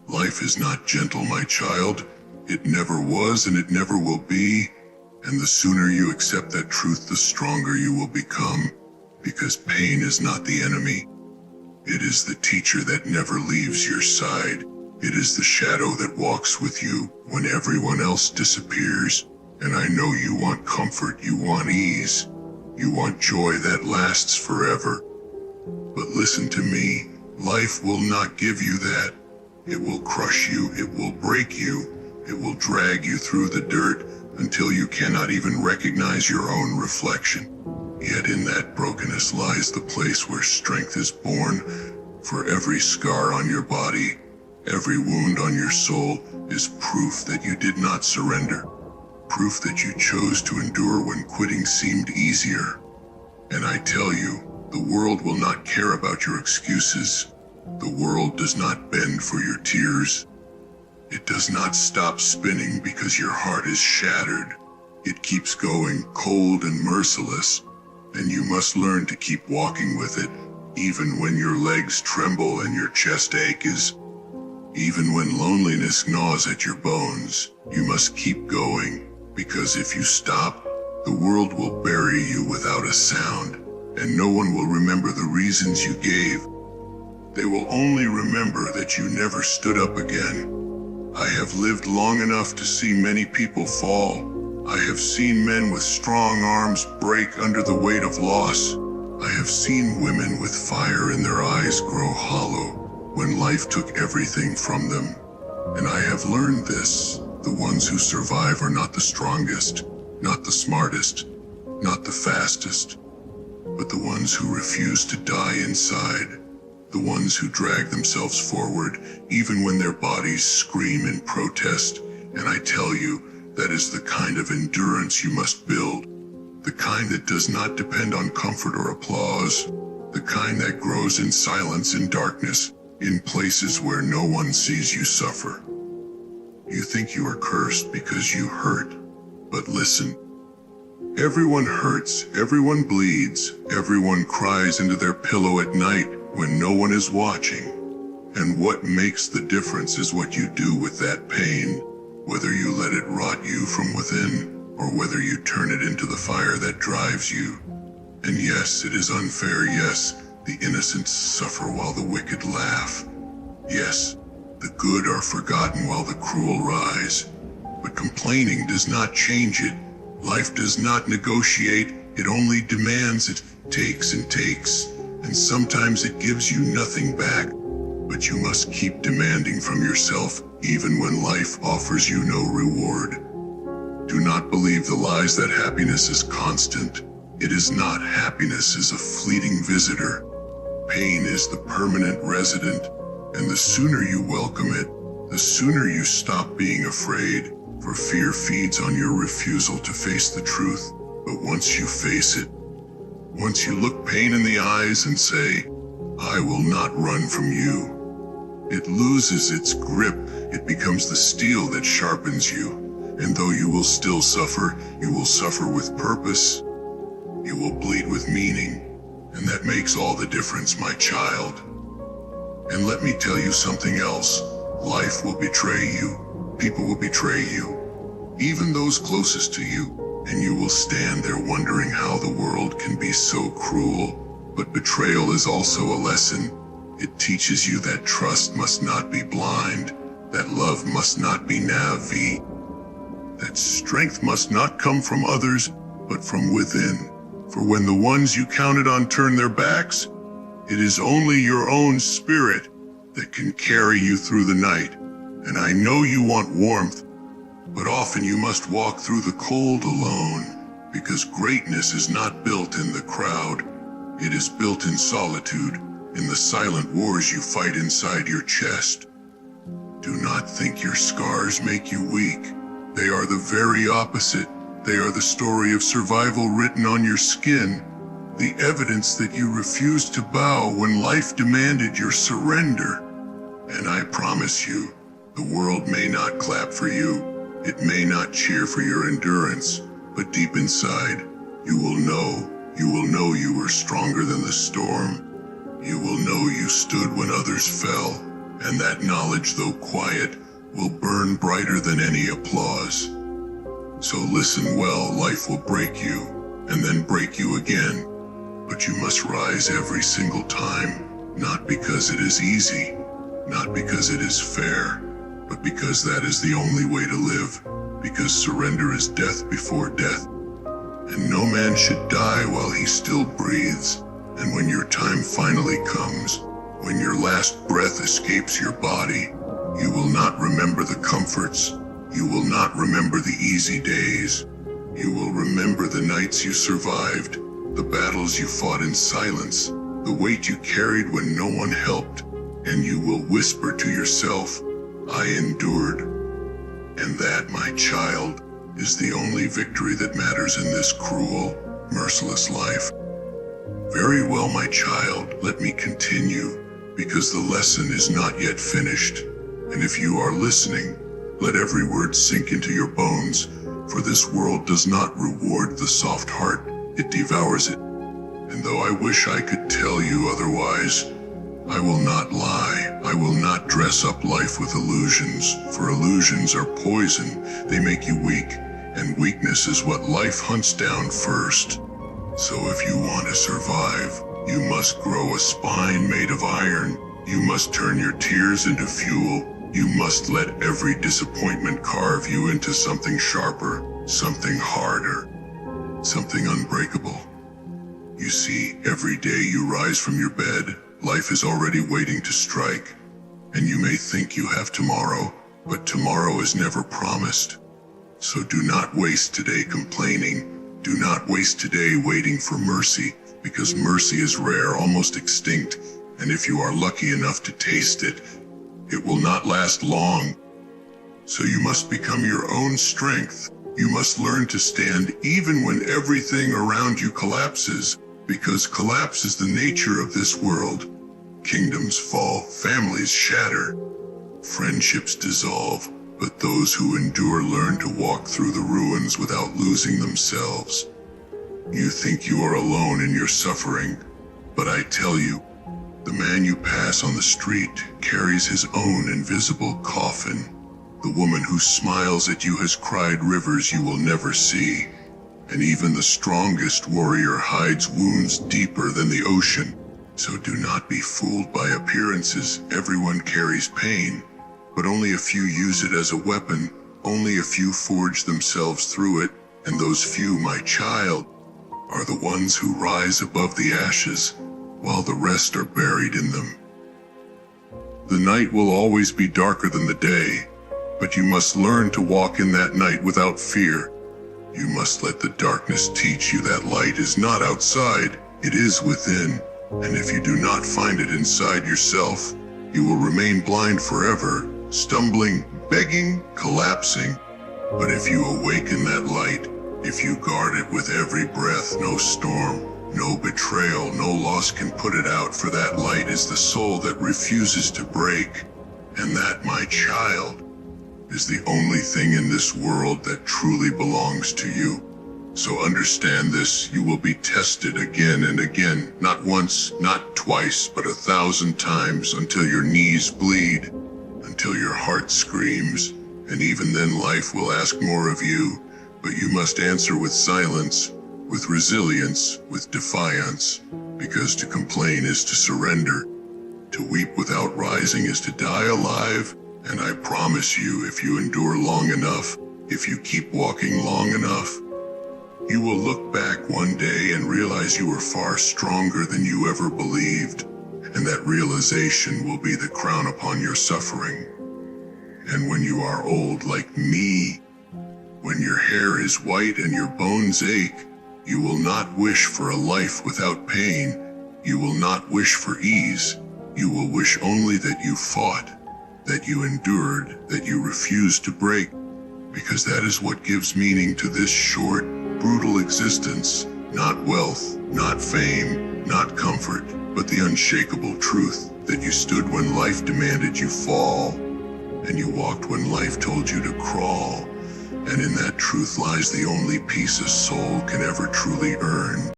Life is not gentle, my child. It never was and it never will be. And the sooner you accept that truth, the stronger you will become. Because pain is not the enemy. It is the teacher that never leaves your side. It is the shadow that walks with you when everyone else disappears. And I know you want comfort, you want ease. You want joy that lasts forever. But listen to me, life will not give you that. It will crush you, it will break you, it will drag you through the dirt until you cannot even recognize your own reflection. Yet in that brokenness lies the place where strength is born. For every scar on your body, every wound on your soul is proof that you did not surrender. Proof that you chose to endure when quitting seemed easier. And I tell you, the world will not care about your excuses. The world does not bend for your tears. It does not stop spinning because your heart is shattered. It keeps going, cold and merciless, and you must learn to keep walking with it, even when your legs tremble and your chest aches. Even when loneliness gnaws at your bones, you must keep going, because if you stop, the world will bury you without a sound, and no one will remember the reasons you gave. They will only remember that you never stood up again. I have lived long enough to see many people fall. I have seen men with strong arms break under the weight of loss. I have seen women with fire in their eyes grow hollow when life took everything from them. And I have learned this: the ones who survive are not the strongest, not the smartest, not the fastest, but the ones who refuse to die inside. The ones who drag themselves forward, even when their bodies scream in protest. And I tell you, that is the kind of endurance you must build. The kind that does not depend on comfort or applause. The kind that grows in silence and darkness, in places where no one sees you suffer. You think you are cursed because you hurt. But listen. Everyone hurts, everyone bleeds, everyone cries into their pillow at night when no one is watching. And what makes the difference is what you do with that pain, whether you let it rot you from within, or whether you turn it into the fire that drives you. And yes, it is unfair. Yes, the innocent suffer while the wicked laugh. Yes, the good are forgotten while the cruel rise. But complaining does not change it. Life does not negotiate. It only demands. It takes and takes. And sometimes it gives you nothing back. But you must keep demanding from yourself, even when life offers you no reward. Do not believe the lies that happiness is constant. It is not. Happiness is a fleeting visitor. Pain is the permanent resident. And the sooner you welcome it, the sooner you stop being afraid. For fear feeds on your refusal to face the truth. But once you face it, once you look pain in the eyes and say, I will not run from you, it loses its grip. It becomes the steel that sharpens you. And though you will still suffer, you will suffer with purpose. You will bleed with meaning. And that makes all the difference, my child. And let me tell you something else. Life will betray you. People will betray you. Even those closest to you. And you will stand there wondering how the world can be so cruel. But betrayal is also a lesson. It teaches you that trust must not be blind, that love must not be naive, that strength must not come from others, but from within. For when the ones you counted on turn their backs, it is only your own spirit that can carry you through the night. And I know you want warmth, but often you must walk through the cold alone, because greatness is not built in the crowd. It is built in solitude, in the silent wars you fight inside your chest. Do not think your scars make you weak. They are the very opposite. They are the story of survival written on your skin, the evidence that you refused to bow when life demanded your surrender. And I promise you, the world may not clap for you. It may not cheer for your endurance, but deep inside, you will know you are stronger than the storm. You will know you stood when others fell, and that knowledge, though quiet, will burn brighter than any applause. So listen well, life will break you, and then break you again. But you must rise every single time, not because it is easy, not because it is fair, but because that is the only way to live, because surrender is death before death. And no man should die while he still breathes, and when your time finally comes, when your last breath escapes your body, you will not remember the comforts, you will not remember the easy days, you will remember the nights you survived, the battles you fought in silence, the weight you carried when no one helped, and you will whisper to yourself, I endured. And that, my child, is the only victory that matters in this cruel, merciless life. Very well, my child, let me continue, because the lesson is not yet finished. And if you are listening, let every word sink into your bones, for this world does not reward the soft heart, it devours it. And though I wish I could tell you otherwise, I will not lie. I will not dress up life with illusions, for illusions are poison. They make you weak, and weakness is what life hunts down first. So if you want to survive, you must grow a spine made of iron. You must turn your tears into fuel. You must let every disappointment carve you into something sharper, something harder, something unbreakable. You see, every day you rise from your bed, life is already waiting to strike. And you may think you have tomorrow, but tomorrow is never promised. So do not waste today complaining. Do not waste today waiting for mercy, because mercy is rare, almost extinct, and if you are lucky enough to taste it, it will not last long. So you must become your own strength. You must learn to stand even when everything around you collapses, because collapse is the nature of this world. Kingdoms fall, families shatter, friendships dissolve, but those who endure learn to walk through the ruins without losing themselves. You think you are alone in your suffering, but I tell you, the man you pass on the street carries his own invisible coffin. The woman who smiles at you has cried rivers you will never see. And even the strongest warrior hides wounds deeper than the ocean. So do not be fooled by appearances. Everyone carries pain, but only a few use it as a weapon. Only a few forge themselves through it, and those few, my child, are the ones who rise above the ashes, while the rest are buried in them. The night will always be darker than the day, but you must learn to walk in that night without fear. You must let the darkness teach you that light is not outside, it is within. And if you do not find it inside yourself, you will remain blind forever, stumbling, begging, collapsing. But if you awaken that light, if you guard it with every breath, no storm, no betrayal, no loss can put it out, for that light is the soul that refuses to break. And that, my child, is the only thing in this world that truly belongs to you. So understand this, you will be tested again and again, not once, not twice, but 1,000 times, until your knees bleed, until your heart screams, and even then life will ask more of you, but you must answer with silence, with resilience, with defiance, because to complain is to surrender. To weep without rising is to die alive, and I promise you, if you endure long enough, if you keep walking long enough, you will look back one day and realize you were far stronger than you ever believed, and that realization will be the crown upon your suffering. And when you are old like me, when your hair is white and your bones ache, you will not wish for a life without pain. You will not wish for ease. You will wish only that you fought, that you endured, that you refused to break, because that is what gives meaning to this short, brutal existence. Not wealth, not fame, not comfort, but the unshakable truth that you stood when life demanded you fall, and you walked when life told you to crawl. And in that truth lies the only peace a soul can ever truly earn.